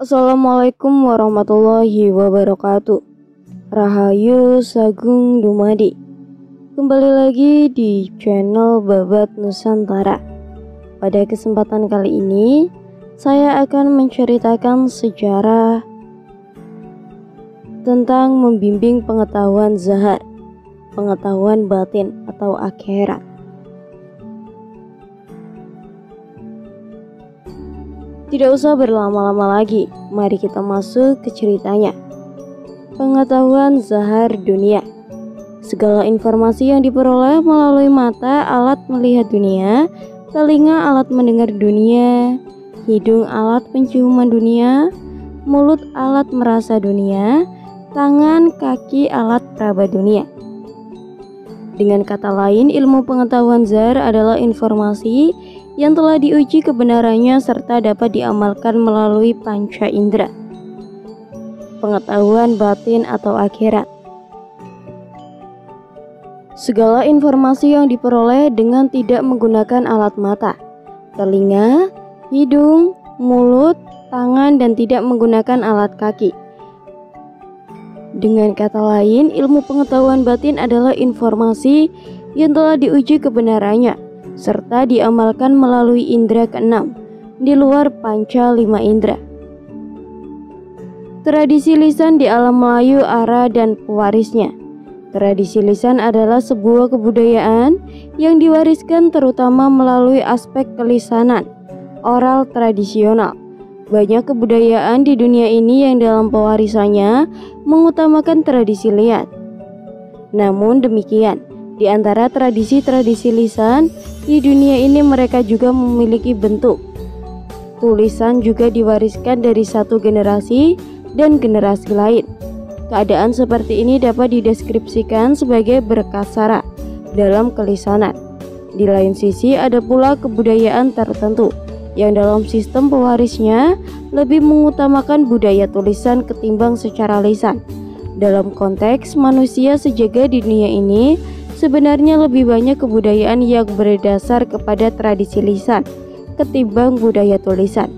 Assalamualaikum warahmatullahi wabarakatuh. Rahayu Sagung Dumadi. Kembali lagi di channel Babat Nusantara. Pada kesempatan kali ini saya akan menceritakan sejarah tentang membimbing pengetahuan zahar, pengetahuan batin atau akhirat. Tidak usah berlama-lama lagi, mari kita masuk ke ceritanya. Pengetahuan zahar dunia. Segala informasi yang diperoleh melalui mata alat melihat dunia, telinga alat mendengar dunia, hidung alat penciuman dunia, mulut alat merasa dunia, tangan kaki alat peraba dunia. Dengan kata lain, ilmu pengetahuan zahar adalah informasi yang telah diuji kebenarannya serta dapat diamalkan melalui panca indera. Pengetahuan batin atau akhirat. Segala informasi yang diperoleh dengan tidak menggunakan alat mata, telinga, hidung, mulut, tangan, dan tidak menggunakan alat kaki. Dengan kata lain, ilmu pengetahuan batin adalah informasi yang telah diuji kebenarannya serta diamalkan melalui indera keenam di luar panca lima indera. Tradisi lisan di alam Melayu, Ara, dan pewarisnya. Tradisi lisan adalah sebuah kebudayaan yang diwariskan terutama melalui aspek kelisanan, oral tradisional. Banyak kebudayaan di dunia ini yang dalam pewarisannya mengutamakan tradisi liat. Namun demikian, di antara tradisi-tradisi lisan di dunia ini mereka juga memiliki bentuk. Tulisan juga diwariskan dari satu generasi dan generasi lain. Keadaan seperti ini dapat dideskripsikan sebagai berkasara dalam kelisanan. Di lain sisi ada pula kebudayaan tertentu yang dalam sistem pewarisnya lebih mengutamakan budaya tulisan ketimbang secara lisan. Dalam konteks manusia sejagat di dunia ini, sebenarnya lebih banyak kebudayaan yang berdasar kepada tradisi lisan ketimbang budaya tulisan.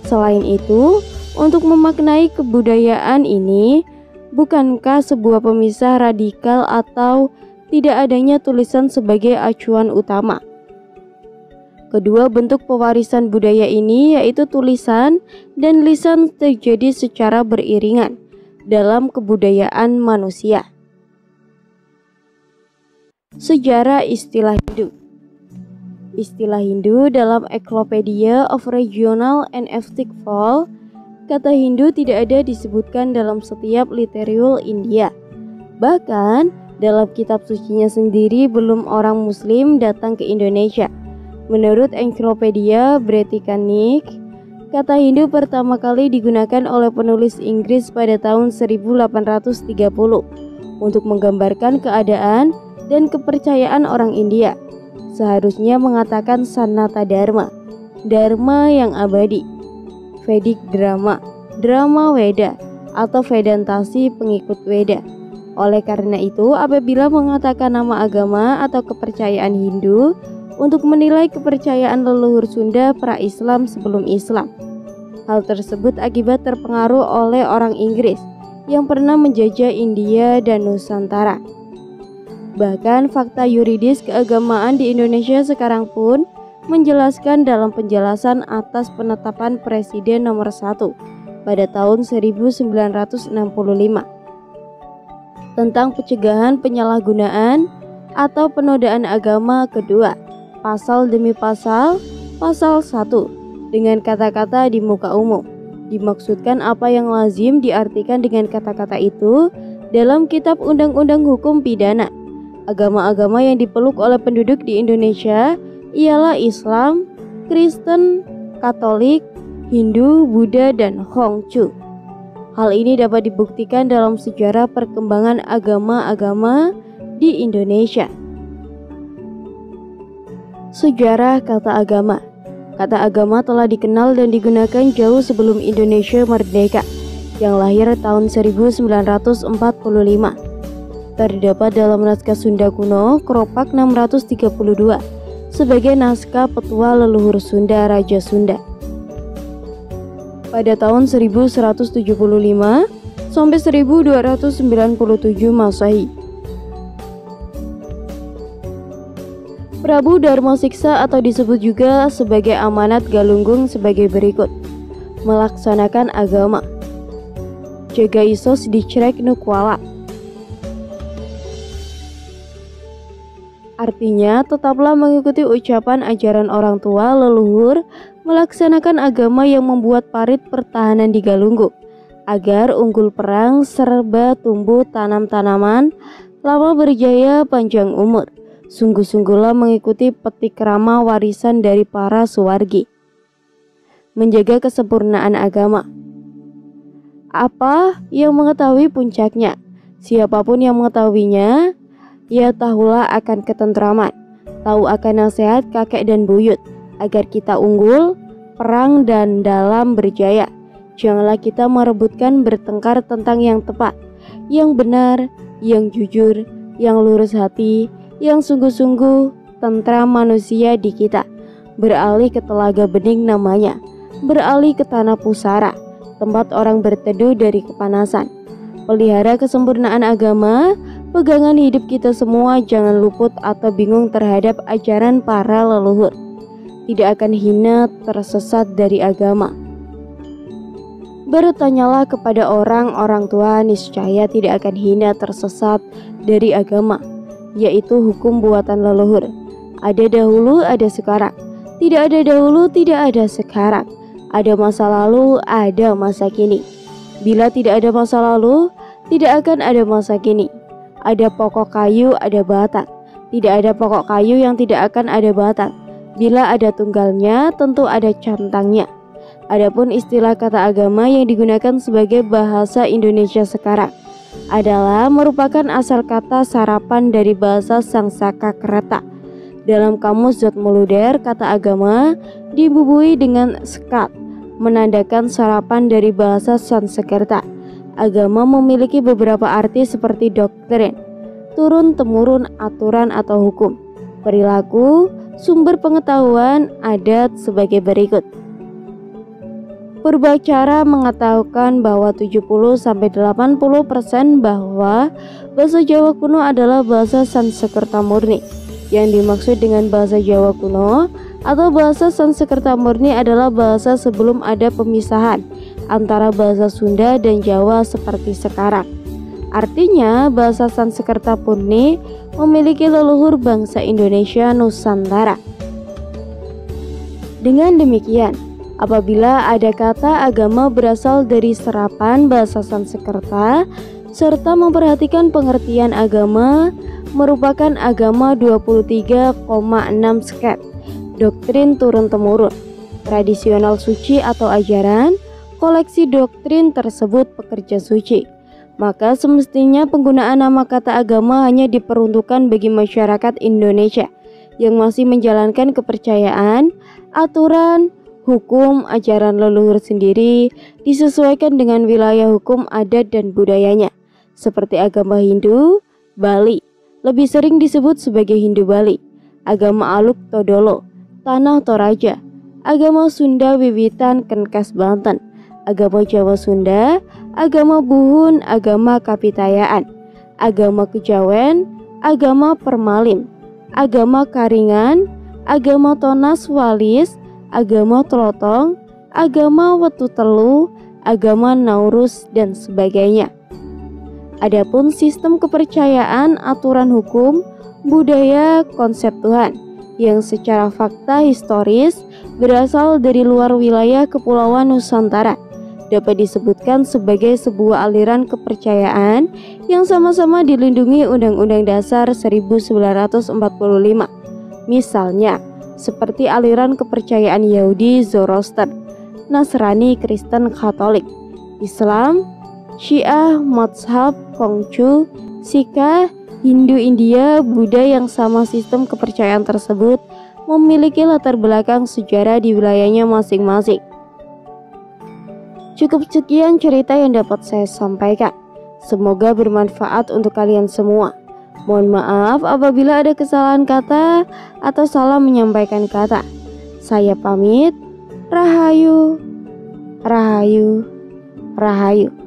Selain itu, untuk memaknai kebudayaan ini, bukankah sebuah pemisah radikal atau tidak adanya tulisan sebagai acuan utama? Kedua bentuk pewarisan budaya ini yaitu tulisan dan lisan terjadi secara beriringan dalam kebudayaan manusia. Sejarah istilah Hindu. Istilah Hindu dalam Encyclopedia of Regional and Ethnic Folk, kata Hindu tidak ada disebutkan dalam setiap literatur India. Bahkan dalam kitab sucinya sendiri belum orang Muslim datang ke Indonesia. Menurut Encyclopedia Britannica, kata Hindu pertama kali digunakan oleh penulis Inggris pada tahun 1830 untuk menggambarkan keadaan dan kepercayaan orang India. Seharusnya mengatakan Sanata Dharma, Dharma yang abadi, Vedic Drama, Drama Weda, atau Vedantasi pengikut Weda. Oleh karena itu, apabila mengatakan nama agama atau kepercayaan Hindu untuk menilai kepercayaan leluhur Sunda pra-Islam sebelum Islam, hal tersebut akibat terpengaruh oleh orang Inggris yang pernah menjajah India dan Nusantara. Bahkan fakta yuridis keagamaan di Indonesia sekarang pun menjelaskan dalam penjelasan atas penetapan Presiden nomor 1 pada tahun 1965 tentang pencegahan penyalahgunaan atau penodaan agama kedua, pasal demi pasal, pasal 1 dengan kata-kata di muka umum. Dimaksudkan apa yang lazim diartikan dengan kata-kata itu dalam Kitab Undang-Undang Hukum Pidana. Agama-agama yang dipeluk oleh penduduk di Indonesia ialah Islam, Kristen, Katolik, Hindu, Buddha, dan Hongzhou. Hal ini dapat dibuktikan dalam sejarah perkembangan agama-agama di Indonesia. Sejarah kata agama. Kata agama telah dikenal dan digunakan jauh sebelum Indonesia merdeka, yang lahir tahun 1945. Terdapat dalam naskah Sunda kuno Kropak 632 sebagai naskah petua leluhur Sunda Raja Sunda. pada tahun 1175 sampai 1297 Masehi. Prabu Darmasiksa atau disebut juga sebagai amanat Galunggung sebagai berikut. Melaksanakan agama. Jaga isos dicrek nukwala. Artinya, tetaplah mengikuti ucapan ajaran orang tua leluhur, melaksanakan agama yang membuat parit pertahanan di Galunggung, agar unggul perang serba tumbuh tanam-tanaman, lama berjaya panjang umur. Sungguh-sungguhlah mengikuti petik rama warisan dari para suwargi. Menjaga kesempurnaan agama. Apa yang mengetahui puncaknya? Siapapun yang mengetahuinya, ia tahulah akan ketentraman, tahu akan nasihat kakek dan buyut, agar kita unggul, perang dan dalam berjaya. Janganlah kita merebutkan bertengkar tentang yang tepat, yang benar, yang jujur, yang lurus hati, yang sungguh-sungguh tentram manusia di kita. Beralih ke telaga bening namanya, beralih ke tanah pusara, tempat orang berteduh dari kepanasan. Pelihara kesempurnaan agama, pegangan hidup kita semua. Jangan luput atau bingung terhadap ajaran para leluhur. Tidak akan hina tersesat dari agama. Bertanyalah kepada orang-orang tua, niscaya tidak akan hina tersesat dari agama, yaitu hukum buatan leluhur. Ada dahulu, ada sekarang. Tidak ada dahulu, tidak ada sekarang. Ada masa lalu, ada masa kini. Bila tidak ada masa lalu, tidak akan ada masa kini. Ada pokok kayu, ada batang. Tidak ada pokok kayu yang tidak akan ada batang. Bila ada tunggalnya, tentu ada cantangnya. Adapun istilah kata agama yang digunakan sebagai bahasa Indonesia sekarang adalah merupakan asal kata sarapan dari bahasa Sangsakerta. Dalam kamus Zoetmulder, kata agama dibubuhi dengan skat, menandakan sarapan dari bahasa Sanskerta. Agama memiliki beberapa arti seperti doktrin, turun-temurun aturan atau hukum, perilaku, sumber pengetahuan, adat sebagai berikut. Purbacara mengatakan bahwa 70-80% bahwa bahasa Jawa kuno adalah bahasa Sanskerta murni. Yang dimaksud dengan bahasa Jawa kuno atau bahasa Sanskerta murni adalah bahasa sebelum ada pemisahan antara bahasa Sunda dan Jawa seperti sekarang. Artinya, bahasa Sanskerta murni memiliki leluhur bangsa Indonesia Nusantara. Dengan demikian, apabila ada kata agama berasal dari serapan bahasa Sanskerta serta memperhatikan pengertian agama, merupakan agama 23,6 sket, doktrin turun-temurun, tradisional suci atau ajaran, koleksi doktrin tersebut pekerja suci. Maka semestinya penggunaan nama kata agama hanya diperuntukkan bagi masyarakat Indonesia yang masih menjalankan kepercayaan, aturan, hukum, ajaran leluhur sendiri disesuaikan dengan wilayah hukum, adat, dan budayanya. Seperti agama Hindu, Bali, lebih sering disebut sebagai Hindu Bali, agama Aluk Todolo, Tanah Toraja, agama Sunda Wiwitan Kenkes Banten, agama Jawa Sunda, agama Buhun, agama Kapitayaan, agama Kejawen, agama Permalim, agama Karingan, agama Tonas Walis, agama Telotong, agama Wetu Telu, agama Naurus, dan sebagainya. Adapun sistem kepercayaan, aturan hukum, budaya, konsep Tuhan yang secara fakta historis berasal dari luar wilayah Kepulauan Nusantara dapat disebutkan sebagai sebuah aliran kepercayaan yang sama-sama dilindungi Undang-Undang Dasar 1945. Misalnya, seperti aliran kepercayaan Yahudi, Zoroaster, Nasrani, Kristen, Katolik, Islam, Syiah, Mazhab, Konghucu, Sikha, Hindu, India, Buddha yang sama sistem kepercayaan tersebut memiliki latar belakang sejarah di wilayahnya masing-masing. Cukup sekian cerita yang dapat saya sampaikan. Semoga bermanfaat untuk kalian semua. Mohon maaf apabila ada kesalahan kata atau salah menyampaikan kata. Saya pamit. Rahayu. Rahayu, Rahayu.